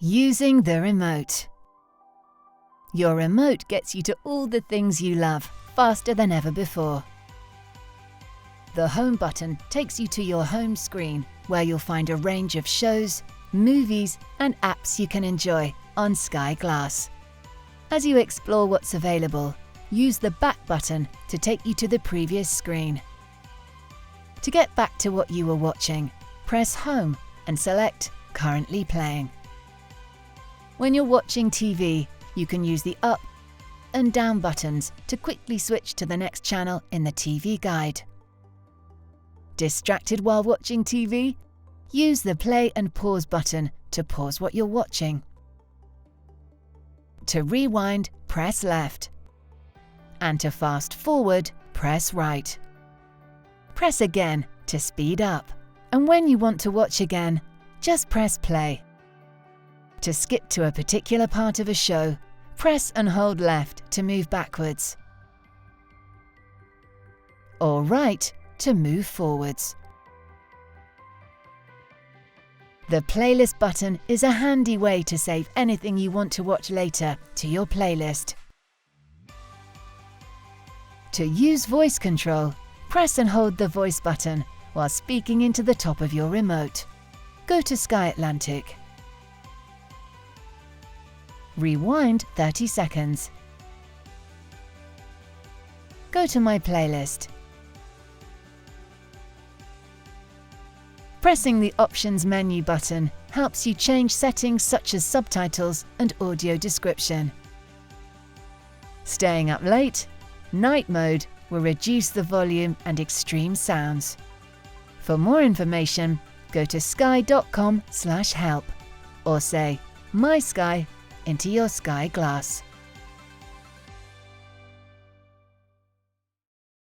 Using the remote. Your remote gets you to all the things you love faster than ever before. The home button takes you to your home screen, where you'll find a range of shows, movies and apps you can enjoy on Sky Glass. As you explore what's available, use the back button to take you to the previous screen. To get back to what you were watching, press Home and select Currently Playing. When you're watching TV, you can use the up and down buttons to quickly switch to the next channel in the TV guide. Distracted while watching TV? Use the play and pause button to pause what you're watching. To rewind, press left. And to fast forward, press right. Press again to speed up. And when you want to watch again, just press play. To skip to a particular part of a show, press and hold left to move backwards, or right to move forwards. The playlist button is a handy way to save anything you want to watch later to your playlist. To use voice control, press and hold the voice button while speaking into the top of your remote. Go to Sky Atlantic. Rewind 30 seconds. Go to My Playlist. Pressing the Options menu button helps you change settings such as subtitles and audio description. Staying up late? Night mode will reduce the volume and extreme sounds. For more information, go to sky.com/help or say My Sky into your Sky Glass.